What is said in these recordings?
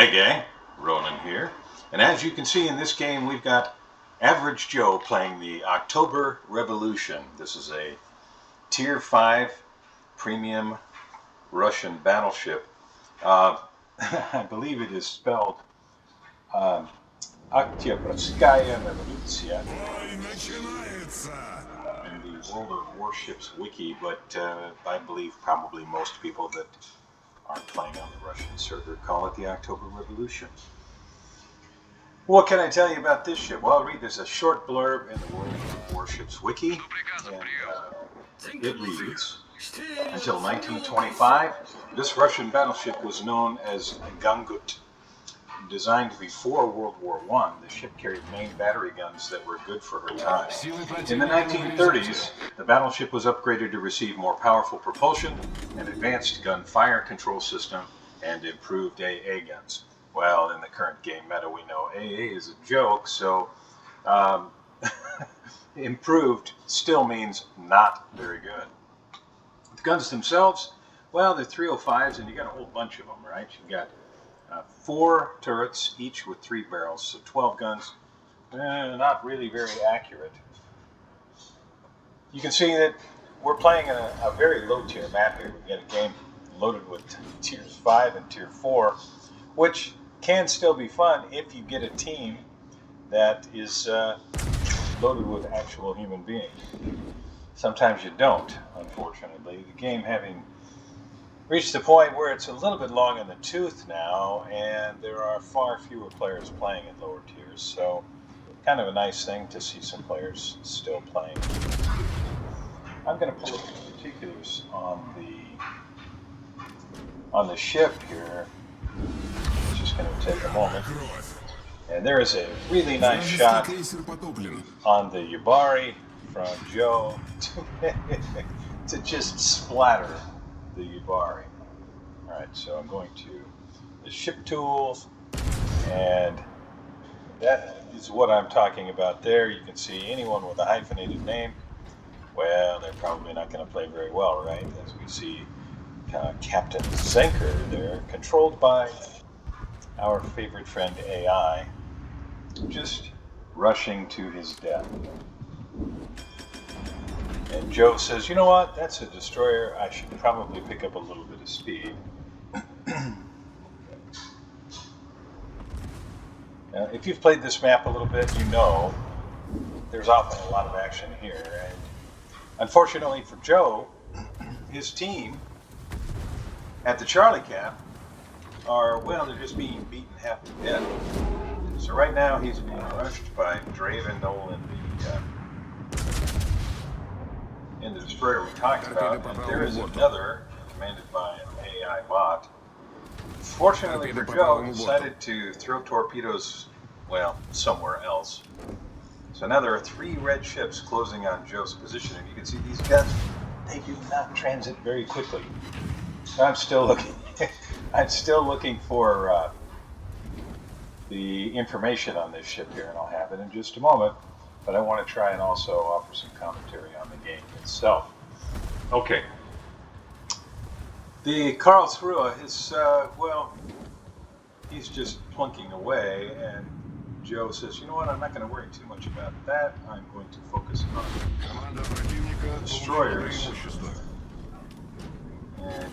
Hey gang, Ronan here. And as you can see in this game, we've got Average Joe playing the October Revolution. This is a Tier 5 premium Russian battleship. I believe it is spelled Oktyabrskaya Revoluция in the World of Warships wiki, but I believe probably most people that aren't playing on the Russian server call it the October Revolution. What can I tell you about this ship? Well, there's a short blurb in the World of Warships wiki, and it reads, until 1925, this Russian battleship was known as Gangut. Designed before World War I, the ship carried main battery guns that were good for her time. In the 1930s, the battleship was upgraded to receive more powerful propulsion, an advanced gun fire control system, and improved AA guns. Well, in the current game meta, we know AA is a joke, so improved still means not very good. The guns themselves, well, they're 305s, and you got a whole bunch of them, right? You got 4 turrets, each with 3 barrels, so 12 guns. Not really very accurate. You can see that we're playing a very low tier map here. We've got a game loaded with tiers 5 and tier 4, which can still be fun if you get a team that is loaded with actual human beings. Sometimes you don't, unfortunately. The game having reached the point where it's a little bit long in the tooth now, and there are far fewer players playing in lower tiers, so kind of a nice thing to see some players still playing. I'm going to pull up the particulars on the ship here. It's just going to take a moment. And there is a really nice shot on the Yubari from Joe to just splatter the Yubari. Alright, so I'm going to the ship tools, and that is what I'm talking about there. You can see anyone with a hyphenated name, well, they're probably not going to play very well, right? As we see Captain Zenker there, controlled by our favorite friend AI, just rushing to his death. And Joe says, you know what, that's a destroyer, I should probably pick up a little bit of speed. Now, if you've played this map a little bit, you know there's often a lot of action here. And unfortunately for Joe, his team at the Charlie Cap are, well, they're just being beaten half to death. So right now he's being rushed by Draven, Nolan, in the destroyer we talked about, and there is another commanded by an AI bot. Fortunately for Joe, decided to throw torpedoes, well, somewhere else. So now there are 3 red ships closing on Joe's position, and you can see these guns, they do not transit very quickly. I'm still looking for the information on this ship here, and I'll have it in just a moment. But I want to try and also offer some commentary on the game itself. Okay. The Karlsruhe is, well, he's just plunking away, and Joe says, you know what, I'm not going to worry too much about that. I'm going to focus on destroyers. And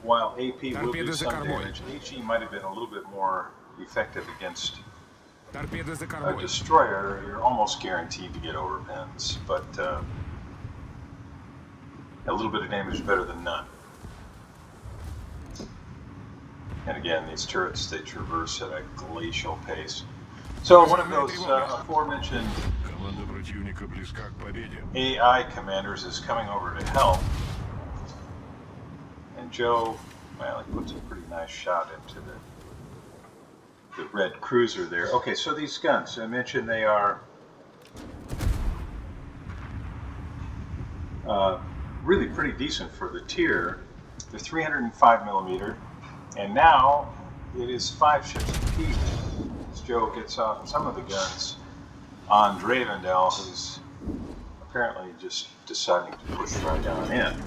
while AP will do some damage, HE might have been a little bit more effective against a destroyer. You're almost guaranteed to get overpins, but a little bit of damage is better than none. And again, these turrets, they traverse at a glacial pace. So one of those aforementioned AI commanders is coming over to help. And Joe, well, he puts a pretty nice shot into the red cruiser there. Okay, so these guns, I mentioned they are really pretty decent for the tier. They're 305 millimeter, and now it is 5 ships apiece. As Joe gets off some of the guns on Dravendell, who's apparently just deciding to push right down in.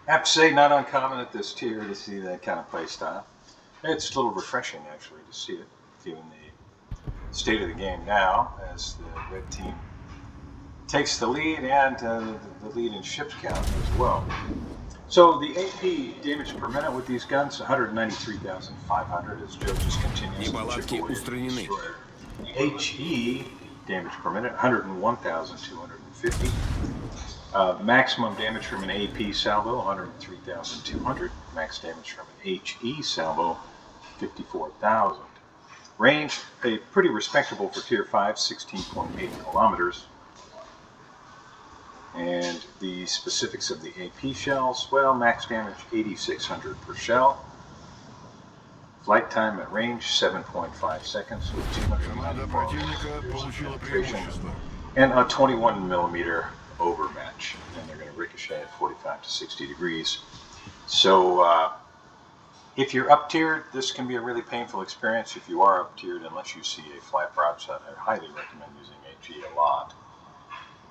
I have to say, not uncommon at this tier to see that kind of play style. It's a little refreshing, actually, to see it, given the state of the game now, as the red team takes the lead and the lead in ships count as well. So the AP damage per minute with these guns, 193,500, as Joe just continues to chip away at the destroyer. HE damage per minute, 101,250. Maximum damage from an AP salvo, 103,200. Max damage from an HE salvo, 54,000. Range, a pretty respectable for Tier 5, 16.8 kilometers. And the specifics of the AP shells, well, max damage 8,600 per shell. Flight time at range 7.5 seconds with 294 penetration and a 21 millimeter overmatch. And they're going to ricochet at 45 to 60 degrees. So if you're up tiered, this can be a really painful experience. If you are up tiered, unless you see a flat broadside, I highly recommend using HE a lot.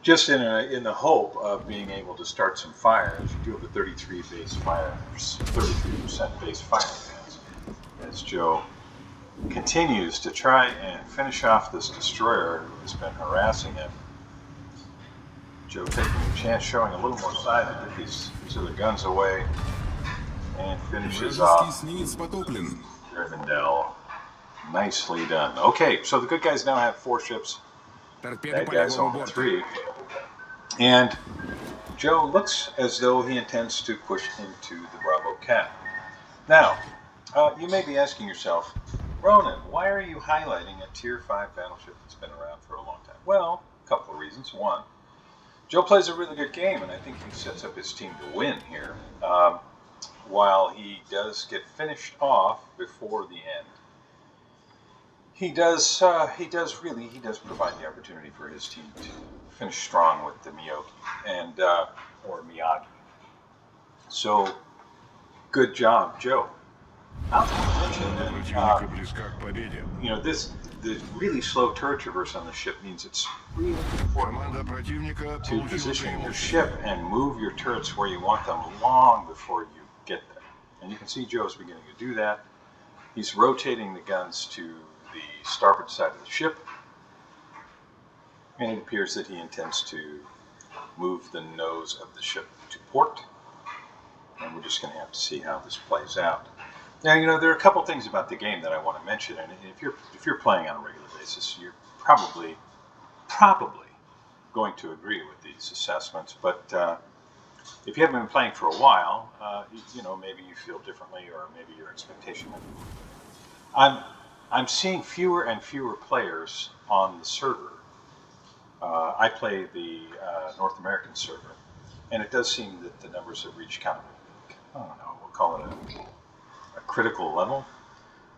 Just in the hope of being able to start some fires. You do have a 33% base fire advance. As Joe continues to try and finish off this destroyer who has been harassing him. Joe taking a chance, showing a little more side to get these other guns away, and finishes off Rivendell. Nicely done. Okay, so the good guys now have 4 ships. Bad guys only 3. And Joe looks as though he intends to push into the Bravo Cat. Now, you may be asking yourself, Ronan, why are you highlighting a Tier 5 battleship that's been around for a long time? Well, a couple of reasons. One, Joe plays a really good game, and I think he sets up his team to win here. While he does get finished off before the end, he does provide the opportunity for his team to finish strong with the Miyogi and or Miyagi. So, good job, Joe. I'll mention that the really slow turret traverse on the ship means it's really important to position your ship and move your turrets where you want them long before you get there. And you can see Joe's beginning to do that. He's rotating the guns to the starboard side of the ship, and it appears that he intends to move the nose of the ship to port, and we're just going to have to see how this plays out. Now, there are a couple things about the game that I want to mention, and if you're playing on a regular basis, you're probably going to agree with these assessments, but if you haven't been playing for a while, maybe you feel differently, or maybe your expectation. I'm seeing fewer and fewer players on the server. I play the North American server, and it does seem that the numbers have reached kind of, I don't know, we'll call it a critical level.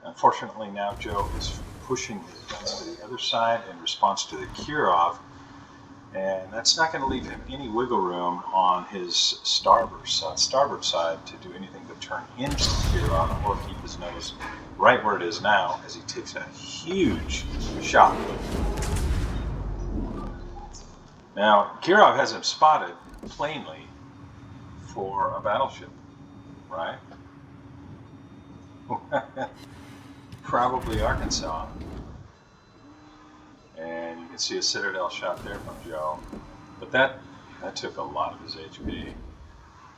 Unfortunately, now Joe is pushing his guns to the other side in response to the Kirov, and that's not going to leave him any wiggle room on his starboard side to do anything but turn into the Kirov or keep his nose right where it is now as he takes a huge shot. Now, Kirov has him spotted plainly for a battleship, right? Probably Arkansas. And you can see a Citadel shot there from Joe. But that took a lot of his HP.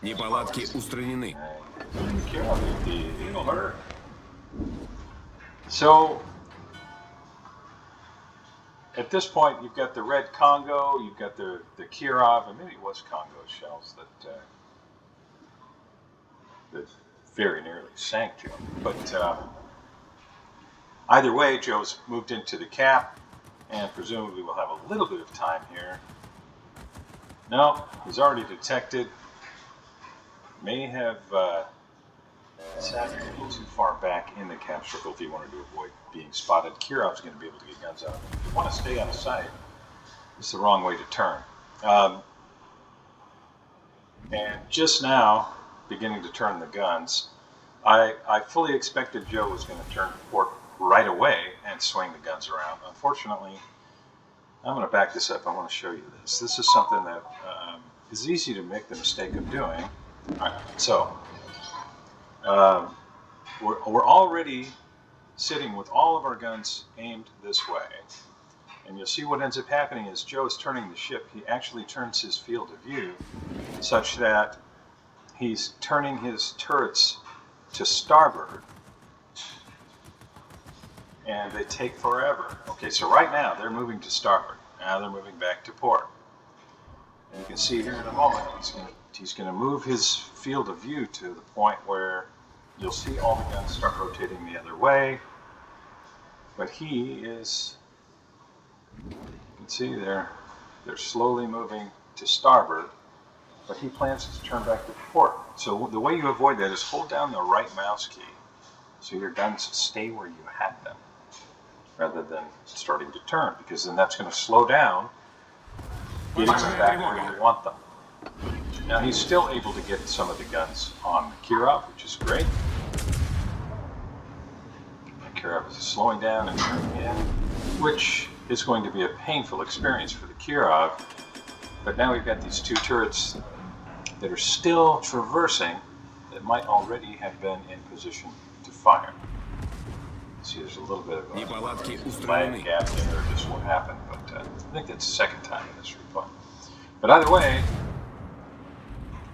Неполадки устранены. So, at this point, you've got the red Congo, you've got the Kirov, and maybe it was Congo shells that very nearly sank Joe. But either way, Joe's moved into the cap, and presumably we'll have a little bit of time here. No, he's already detected. May have sat a little too far back in the cap circle if he wanted to avoid being spotted. Kirov's going to be able to get guns out. If you want to stay on the site, it's the wrong way to turn. And just now, beginning to turn the guns, I fully expected Joe was going to turn to port right away and swing the guns around. Unfortunately, I'm going to back this up. I want to show you this. This is something that is easy to make the mistake of doing. All right, so we're already sitting with all of our guns aimed this way. And you'll see what ends up happening is Joe is turning the ship. He actually turns his field of view such that he's turning his turrets to starboard, and they take forever. Okay, so right now they're moving to starboard. Now they're moving back to port. And you can see here in a moment, he's going to move his field of view to the point where you'll see all the guns start rotating the other way. But he is, you can see they're slowly moving to starboard, but he plans to turn back to port. So the way you avoid that is hold down the right mouse key so your guns stay where you had them rather than starting to turn, because then that's going to slow down getting them back where you want them. Now he's still able to get some of the guns on the Kirov, which is great. The Kirov is slowing down and turning in, which is going to be a painful experience for the Kirov. But now we've got these two turrets that are still traversing that might already have been in position to fire. See, there's a little bit of a lag gap there, just what happened, but I think that's the second time in this replay. But either way,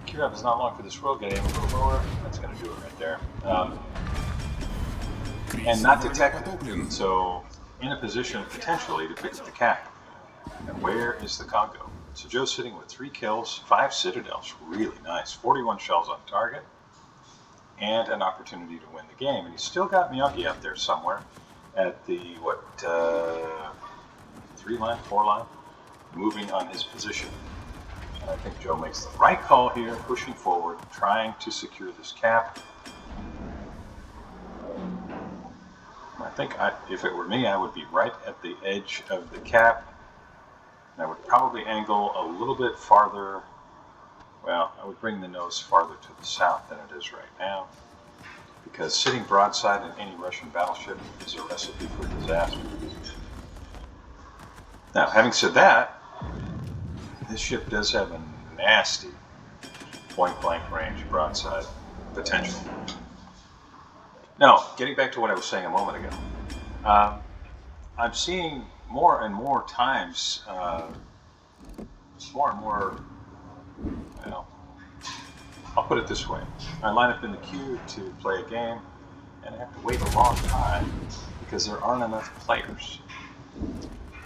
Kirov is not long for this world, getting a little lower. That's going to do it right there. And not detected, so in a position potentially to pick up the cap. And where is the Congo? So Joe's sitting with 3 kills, 5 citadels, really nice, 41 shells on target, and an opportunity to win the game. And he's still got Miyagi out there somewhere at the, 3 line, 4 line, moving on his position. And I think Joe makes the right call here, pushing forward, trying to secure this cap. I think if it were me, I would be right at the edge of the cap. And I would probably angle a little bit farther. Well, I would bring the nose farther to the south than it is right now, because sitting broadside in any Russian battleship is a recipe for disaster. Now, having said that, this ship does have a nasty point-blank range broadside potential. Now, getting back to what I was saying a moment ago, I'm seeing more and more times, I'll put it this way. I line up in the queue to play a game, and I have to wait a long time because there aren't enough players.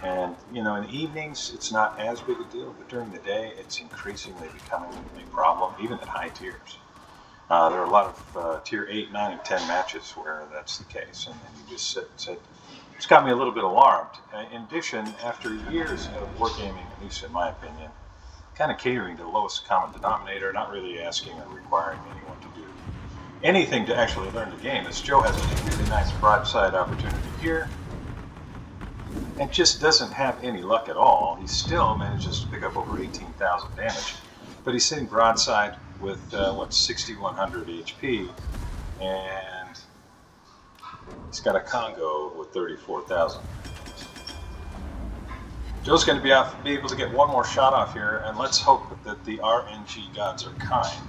And, in the evenings, it's not as big a deal, but during the day, it's increasingly becoming a problem, even at high tiers. There are a lot of tier 8, 9, and 10 matches where that's the case, and then you just sit and say, it's got me a little bit alarmed. In addition, after years of wargaming, at least in my opinion, kind of catering to the lowest common denominator, not really asking or requiring anyone to do anything to actually learn the game, as Joe has a really nice broadside opportunity here, and just doesn't have any luck at all. He still manages to pick up over 18,000 damage, but he's sitting broadside with 6,100 HP, and he's got a Congo with 34,000. Joe's going to be able to get one more shot off here, and let's hope that the RNG gods are kind.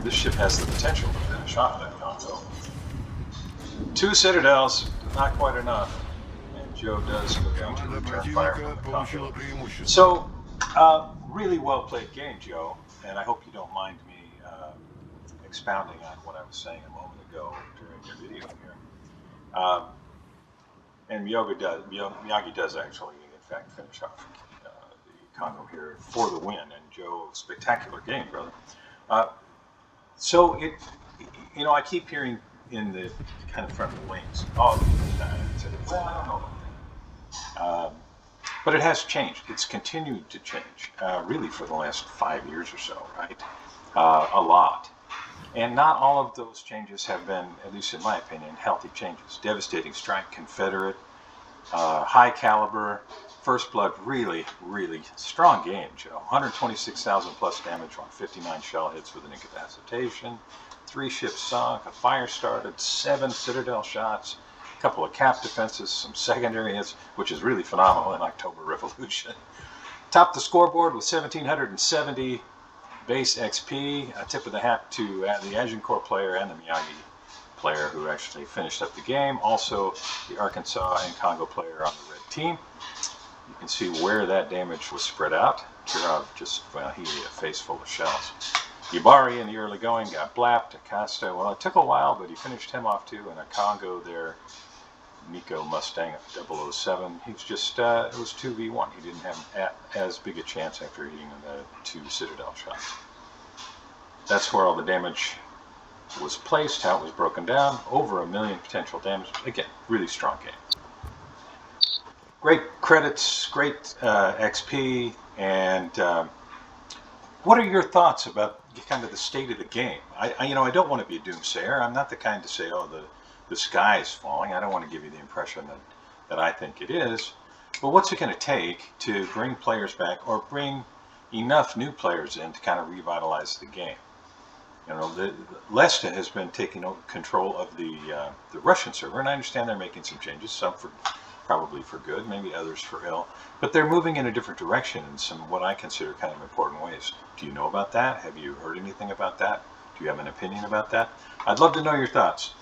This ship has the potential to finish off that Congo. 2 citadels, not quite enough, and Joe does go down to return fire from the Congo. So, really well played game, Joe, and I hope you don't mind me expounding on what I was saying a moment ago during your video here. And Miyagi does actually, in fact, finish off the Congo here for the win. And Joe, spectacular game, brother. So I keep hearing in the kind of front wings, well, I don't know about that. But it has changed. It's continued to change, really, for the last 5 years or so, right? A lot. And not all of those changes have been, at least in my opinion, healthy changes. Devastating Strike, Confederate, high caliber, First Blood, really, really strong game, Joe. 126,000 plus damage on 59 shell hits with an incapacitation, 3 ships sunk, a fire started, 7 citadel shots, a couple of cap defenses, some secondary hits, which is really phenomenal in October Revolution. Topped the scoreboard with 1,770 base XP. A tip of the hat to the Agincourt player and the Miyagi player who actually finished up the game. Also, the Arkansas and Congo player on the red team. You can see where that damage was spread out. Kirov just, well, he had a face full of shells. Yabari in the early going got blapped. Acosta, well, it took a while, but he finished him off too. And a Congo there, Nico Mustang 007. He was just, it was 2v1. He didn't have as big a chance after hitting the 2 Citadel shots. That's where all the damage was placed, how it was broken down. Over 1 million potential damage. Again, really strong game. Great credits, great XP, and what are your thoughts about kind of the state of the game? I don't want to be a doomsayer. I'm not the kind to say, oh, the sky is falling. I don't want to give you the impression that I think it is. But what's it going to take to bring players back or bring enough new players in to kind of revitalize the game? Lesta has been taking control of the Russian server, and I understand they're making some changes, some probably for good, maybe others for ill, but they're moving in a different direction in some what I consider kind of important ways. Do you know about that? Have you heard anything about that? Do you have an opinion about that? I'd love to know your thoughts.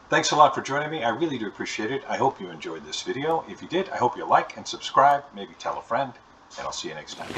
Thanks a lot for joining me. I really do appreciate it. I hope you enjoyed this video. If you did, I hope you like and subscribe, maybe tell a friend, and I'll see you next time.